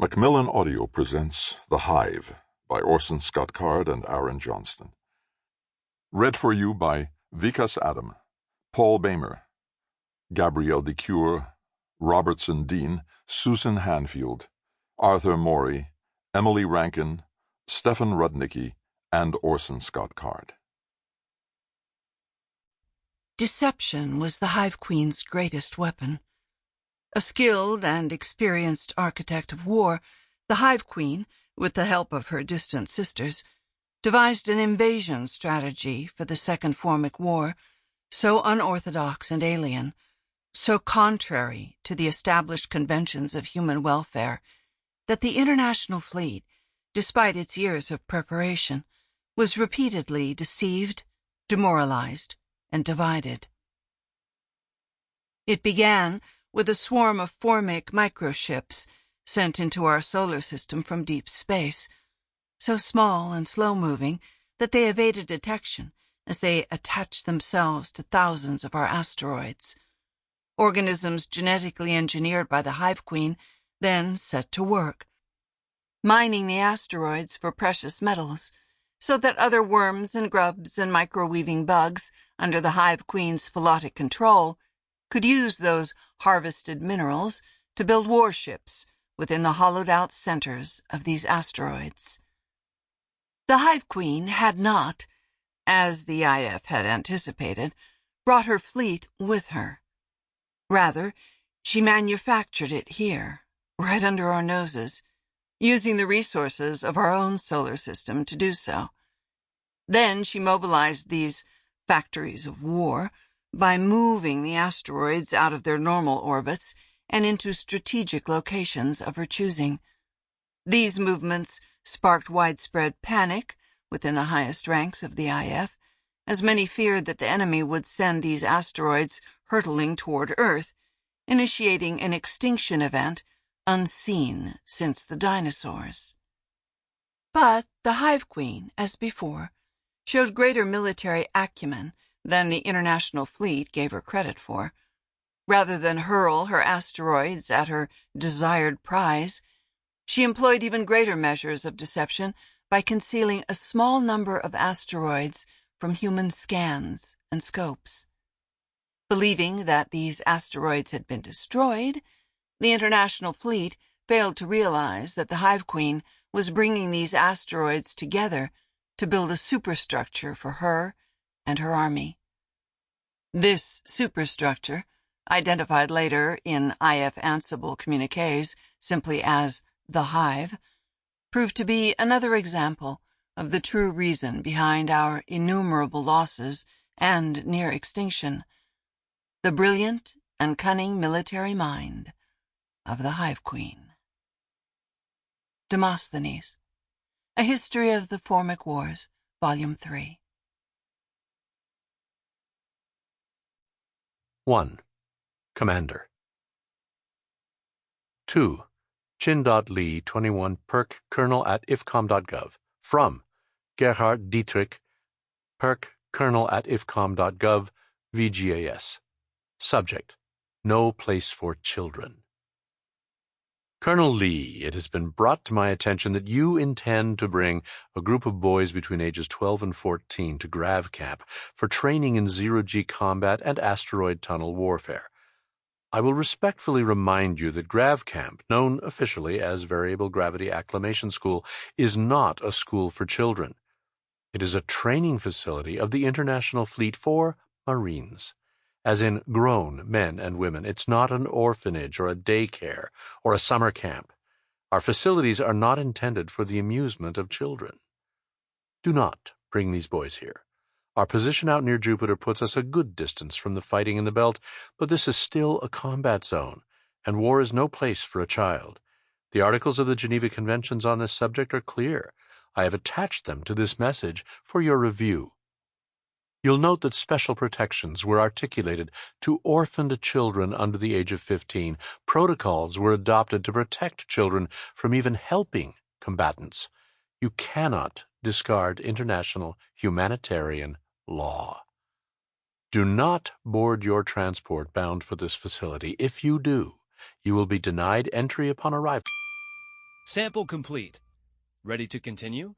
Macmillan Audio presents The Hive by Orson Scott Card and Aaron Johnston. Read for you by Vikas Adam, Paul Boehmer, Gabrielle de Cuir, Robertson Dean, Susan Hanfield, Arthur Morey, Emily Rankin, Stefan Rudnicki, and Orson Scott Card. Deception was the Hive Queen's greatest weapon. A skilled and experienced architect of war, the Hive Queen, with the help of her distant sisters, devised an invasion strategy for the Second Formic War, so unorthodox and alien, so contrary to the established conventions of human welfare, that the international fleet, despite its years of preparation, was repeatedly deceived, demoralized, and divided. It began with a swarm of Formic microships sent into our solar system from deep space, so small and slow-moving that they evaded detection as they attached themselves to thousands of our asteroids. Organisms genetically engineered by the Hive Queen then set to work, mining the asteroids for precious metals, so that other worms and grubs and microweaving bugs, under the Hive Queen's phylotic control, could use those harvested minerals to build warships within the hollowed-out centers of these asteroids. The Hive Queen had not, as the IF had anticipated, brought her fleet with her. Rather, she manufactured it here, right under our noses, using the resources of our own solar system to do so. Then she mobilized these factories of war by moving the asteroids out of their normal orbits and into strategic locations of her choosing. These movements sparked widespread panic within the highest ranks of the IF, as many feared that the enemy would send these asteroids hurtling toward Earth, initiating an extinction event unseen since the dinosaurs. But the Hive Queen, as before, showed greater military acumen than the international fleet gave her credit for. Rather than hurl her asteroids at her desired prize, she employed even greater measures of deception by concealing a small number of asteroids from human scans and scopes. Believing that these asteroids had been destroyed, the international fleet failed to realize that the Hive Queen was bringing these asteroids together to build a superstructure for her and her army. This superstructure, identified later in IF Ansible communiques simply as the Hive, proved to be another example of the true reason behind our innumerable losses and near extinction: the brilliant and cunning military mind of the Hive Queen. Demosthenes, A History of the Formic Wars, Volume 3. 1. Commander. 2. Chin.Lee, 21, Perk, Colonel at ifcom.gov. From Gerhard Dietrich, Perk, Colonel at ifcom.gov, VGAS. Subject: No place for children. Colonel Lee, it has been brought to my attention that you intend to bring a group of boys between ages 12 and 14 to Grav Camp for training in zero-G combat and asteroid tunnel warfare. I will respectfully remind you that Grav Camp, known officially as Variable Gravity Acclimation School, is not a school for children. It is a training facility of the International Fleet for Marines, as in grown men and women. It's not an orphanage or a daycare or a summer camp. Our facilities are not intended for the amusement of children. Do not bring these boys here. Our position out near Jupiter puts us a good distance from the fighting in the belt, but this is still a combat zone, and war is no place for a child. The articles of the Geneva Conventions on this subject are clear. I have attached them to this message for your review. You'll note that special protections were articulated to orphaned children under the age of 15. Protocols were adopted to protect children from even helping combatants. You cannot discard international humanitarian law. Do not board your transport bound for this facility. If you do, you will be denied entry upon arrival. Sample complete. Ready to continue?